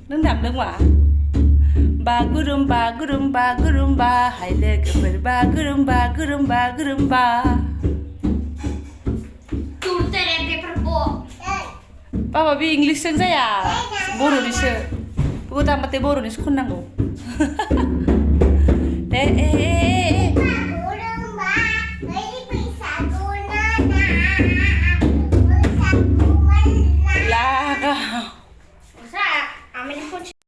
नों दामदों मा बागुरुम्बा गुरुम्बा गुरुम्बा हाय लोगोफोर बागुरुम्बा गुरुम्बा गुरुम्बा बाबा बे इंलिसजों जाया बर'निसो बेखौ दामबाथाय बर'निसो खननांगौ दे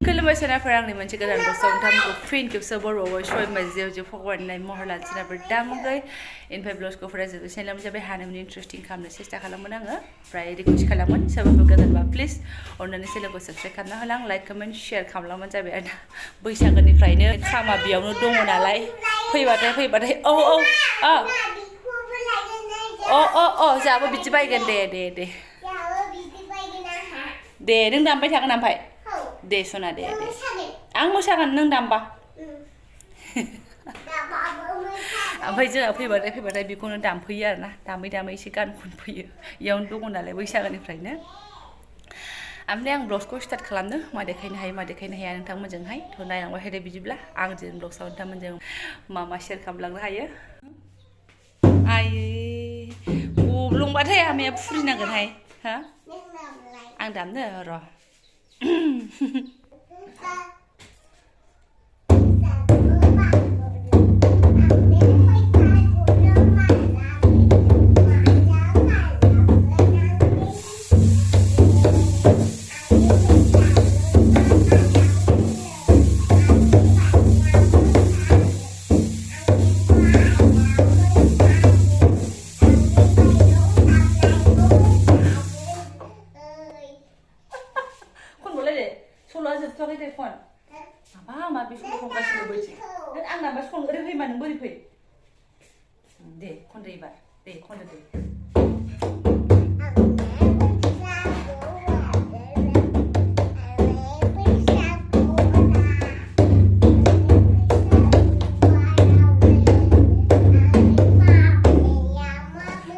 खुलुमबाय आंनि मोनसे गोदान बक्सआव नोंथांमोनखौ फिन खेबसे बर'आव सयमा जेव फगरनाय महर लानसिनाफोर दामगै इनफाय ब्लाउसखौ फरायजोबो चेनेलाव जाबाय हानायमोन इन्टारेस्टिं खालामनो सेस्था खालामोन आङो ओमफ्राय रिकुवेस्ट खालामोन सोरबाफोर गोदानबा प्लिज अननानै चेनेलखौ साबस्क्राइब खालामना होलां लाइक कमेन्ट शेयार खालामलांबानो जाबाय आरो बैसागोनिफ्रायनो खामा बेयावनो दङ नालाय फैबाथाय औ जाबो बिदि बायगोन दे नों दामबाय थागोन ओमफ्राय दे सना दे आं मोसागोन नों दामबा ओमफ्राय जोंहा फैबाथाय बेखौनो दामफैयो आरोना दामै एसे गान खनफैयो इयावनो दङ नालाय बैसागोनिफ्रायनो ओमफ्राय आं ब्लगखौ स्टार्ट खालामनो मा देखायनो हाया नोंथांमोनजोंहाय थ' नायलांबाय थादो बिदिब्ला आं जों ब्लगआव नोंथांमोनजों मा शेयार खालामलांनो हायो गब्लंबाथाय आमाया फुरिनांगोनहाय हा आं दामनो र' दे खनदो एबार दे खनदो दे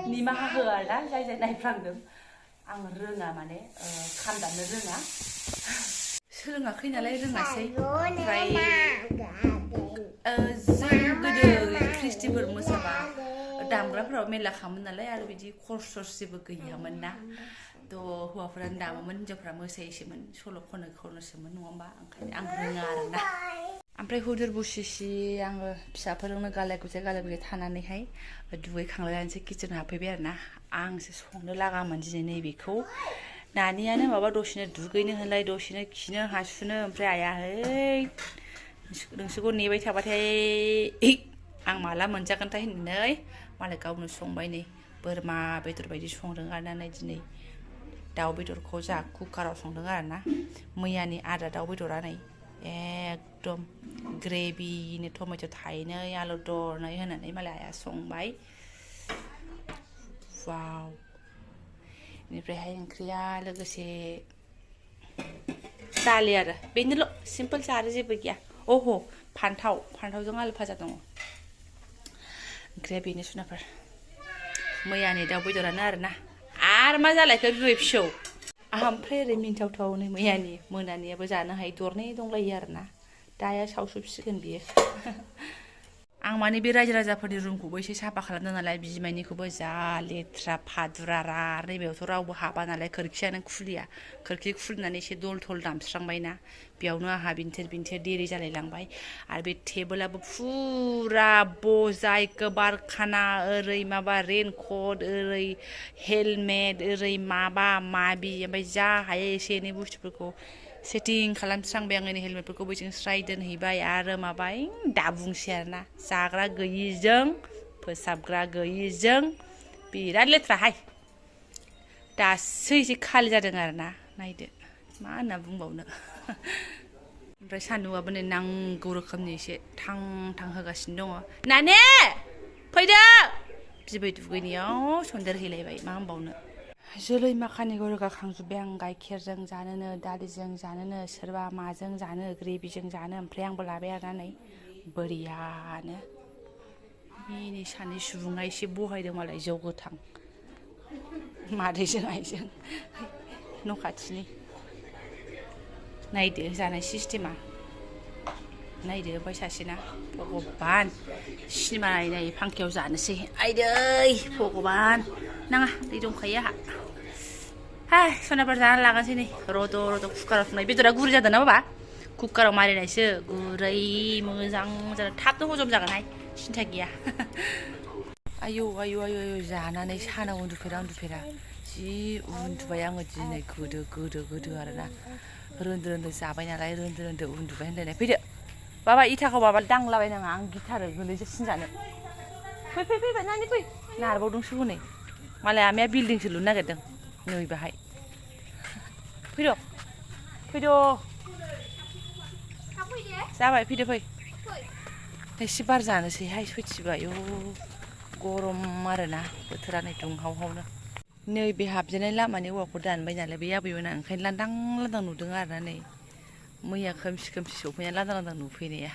निमाहा हो आरोना जाय नायफ्लांदों आं रोङा माने खाम दामनो रोङा सोलोङाखै नालाय रोङासै ओमफ्राय जों गोदो ख्रिस्टिफोर मोसाबा दामग्राफोराव मेरला खामोन नालाय आरो बिदि खर्स जेबो गैयामोन ना थ' हौवाफोरानो दामोमोन हिन्जावफ्रा मोसायोसोमोन सल' खनोसोमोन नङा होमबा ओंखायनो आं रोङा आरोना ओमफ्राय हुदुर बुसिसि आङो फिसाफोरजोंनो गालाय गुजाय थानानैहाय दुगैखांलायनानैसो किटचेनाव हाबफैबाय आरोना आंसो संनो लागामोन दिनै नैबेखौ नानियानो माबा दसेनो दुगैनो होनलाय दसेनो खिनो हासुनो ओमफ्राय आइया है नोंसोरखौ नेबाय थाबाथाय आं माला मोनजागोनथाय होननानै मालाय गावनो संबाय नै बोरमा बेदर बायदि संदों आरोना नै दिनै दाउ बेदरखौ जा कुकाराव संदों आरोना मैयानि आदा दाउ बेदरा नै एकदम ग्रेभिनो टमेट' थाइनै आलु दरनै होनानै मालाय आइया संबाय वाव बेनिफ्रायहाय ओंख्रिया लोगोसे दालि आरो बेनोल' सिम्पोलसो आरो जेबो गैया अह फान्थावजों आलु भाजा दङ ओंख्रिया बेनो सुनाफोर मैयानि दाउ बेदरानो आरोना आरो मा जालायखो बिबै फिसौ ओमफ्राय ओरै मिन्थावथाव नै मैयानि मोनानियाबो जानो हायो दरनै दंलायो आरोना दाया सावसुबसिगोन बियो आं माने बे रायजो राजाफोरनि रुमखौबो एसे साफा खालामदों नालाय बिमायनिखौबो जा लेथ्रा फादुरा नैबेयावथ' रावबो हाबा नालाय खोरखियानो खुलिया खोरखि खुलिनानै एसे दल दामस्रांबायना बेयावनो आंहा बिन्थेर देरि जालायलांबाय आरो बे टेबोलाबो फुरा बजाय गोबारखाना ओरै माबा रेनकट ओरै हेलमेट ओरै माबा माबि ओमफ्राय जा हायो एसे एनै बुस्थुफोरखौ सेटिं खालामस्रांबाय आङो हेलमेटफोरखौ बैजों स्राय दोनहैबाय आरो माबा दाबुंसै आरोना जाग्रा गैयिजों फोसाबग्रा गैयिजों बिराद लेथ्राहाय दासो एसे खालि जादों आरोना नायदो मा होनना बुंबावनो ओमफ्राय सान्दुंआबो नै नांगौ रोखोमनि एसे थां होगासिनो दङ नाने फैदो बिबै दुगैनायाव सन्देर हैलायबाय मा होनबावनो जोलै माखानिखौ रोगाखांजोब्बाय आं गाइखेरजों जानोनो दालिजों जानोनो सोरबा माजों जानो ग्रेभिजों जानो ओमफ्राय आंबो लाबाय आरोना नै बोरियानो नै सानै सुबुङा एसे बहायदों मालाय जौ गोथां मादैजों आइजों न' खाथिनि नायदो जानाय सिस्टेमा नायदो ओमफ्राय सासेना भगबान सिनेमा नायै फांखायाव जानोसै आइदै भगबान नाङा दै दंखायो आंहा हाय सनाफोर जाना लागानोसै नै रद' रद' कुकाराव संनाय बेदरा गुरै जादों ना बाबा कुकाराव मारिनायसो गुरै मोजां जादों थाबनो हजम जागोनहाय सिन्था गैया आयौ आयौ आयौ आयौ जानानै सानाव उन्दुफेरा जि उन्दुबाय आङो दिनै गोदो आरोना रोन्दो रोन्दो जाबाय नालाय रोन्दो उन्दुबाय होनलायनाय फैदो बाबा इथाखौ माबा दांलाबायनाङा आं गिथारो गोलैजोबसिन जानो फैबाय नानि फै नारबावदोंसो हनै मालाय आमाया बिल्डिंसो लुनो नागिरदों नै बाहाय फैद' जाबाय फैदो फै एसे बार जानोसैहाय सयथिबो आयौ गरम आरोना बोथोरा नै दुंहावहावनो नैबे हाबजेननाय लामानि औवाखौ दानबाय नालाय बे आबैमोना ओंखायनो लांदां नुदों आरोना नै मैया खोमसि सफैना लांदां नुफैनाया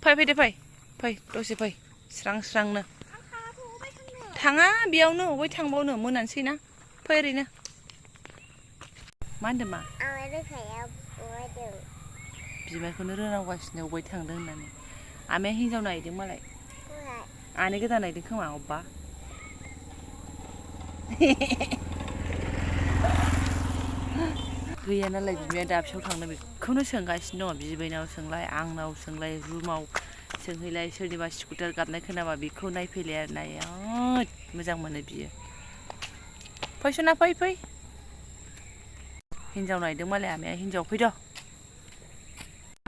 फैदो फै दसे फै स्रांनो थाङा बेयावनो अबाय थांबावनो मोनानोसै ना फै ओरैनो मा होनदों मा बिमायखौनो रोनावगासिनो अबाय थांदों होननानै आमाया हिनजाव नायदों मालाय आनै गोदान नायदों खोमा अबेबा गैया नालाय बिमाया दाबसेयाव थांनो बेखौनो सोंगासिनो दङ बिबैनाव सोंलाय आंनाव सोंलाय रुमाव सोंहैलाय सोरनिबा स्कुटार गाबनाय खोनाबा बेखौ नायफैलाय आरो नायाद मोजां मोनो बियो फै सना फै हिनजाव नायदों मालाय आमाया हिनजाव फैद'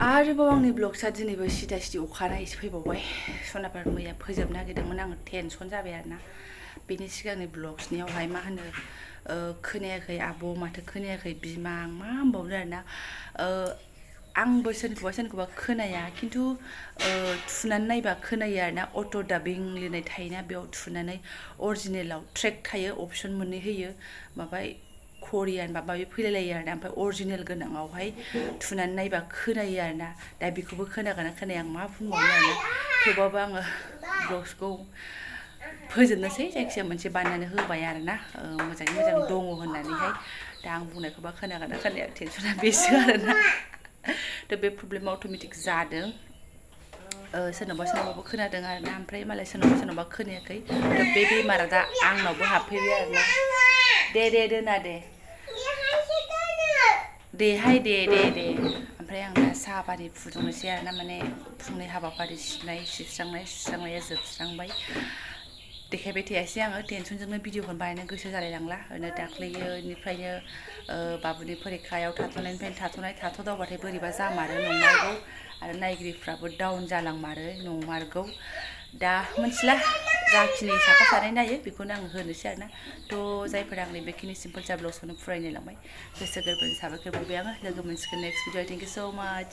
आरोबाव आंनि ब्लगसा दिनैबो सिदा अखानायैसो फैबावबाय सनाफोर मैया फोजोबनो नागिरदोंमोन आङो टेनसन जाबाय आरोना बेनि सिगांनि ब्लग्सनियावहाय मा होनो खोनायाखै आब' माथो खोनायाखै बिमा आं मा होनबावनो आरोना आंबो सोरनिखौबा खोनाया खिन्थु थुनानै नायबा खोनायो आरोना अट' डाबिं लिरनाय थायोना बेयाव थुनानै अरिजिनेलाव ट्रेक थायो अपसन मोननै होयो माबा करियान माबा फैलायलायो आरोना ओमफ्राय अरिजिनेल गोनाङावहाय थुनानै नायबा खोनायो आरोना दा बेखौबो खोनागोना खोनाया आं मा बुंबावनो आरोना थेवबाबो आङो ब्लग्सखौ फोजोबनोसै जायखिजाया मोनसे बानायनानै होबाय आरोना मोजाङै मोजां दङ होननानैहाय दा आं बुंनायखौबा खोनागोना खोनाया टेनसना बेसो आरोना थ' बे प्रब्लेमा अट'मेटिक जादों सोरनावबा खोनादों आरोना ओमफ्राय मालाय सोरनावबा खोनायाखै थ' बे बेमारा दा आंनावबो हाबफैबाय आरोना दे दोना देहाय दे ओमफ्राय आं दा साहा पानि फुदुंनोसै आरोना माने फुंनि हाबाफारि सिबनाय सिबस्रांनाय सुस्रांनाया जोबस्रांबाय देखायबाय थायासै आङो टेनसनजोंनो भिडिअखौनो बानायनो गोसो जालायलांला ओरैनो दाख्लैनिफ्रायनो बाबुनि फरिखायाव थाथ'नाय थाथ'दावबाथाय बोरैबा जामारो नंमारगौ आरो नायगिरिफ्राबो डाउन जालांमारो नंमारगौ दा मिथिला जाखिनि साफा सानै नायो बेखौनो आं होनोसै आरोना थ' जायफोरा आंनि बेखिनि सिम्पोल जा ब्लग्सखौनो फरायनो लांबाय गोसो गोरबोनि साबायखर बावबाय आङो लोगो मोनसिगोन नेक्स्ट भिडिअ थेंक इउ स' माच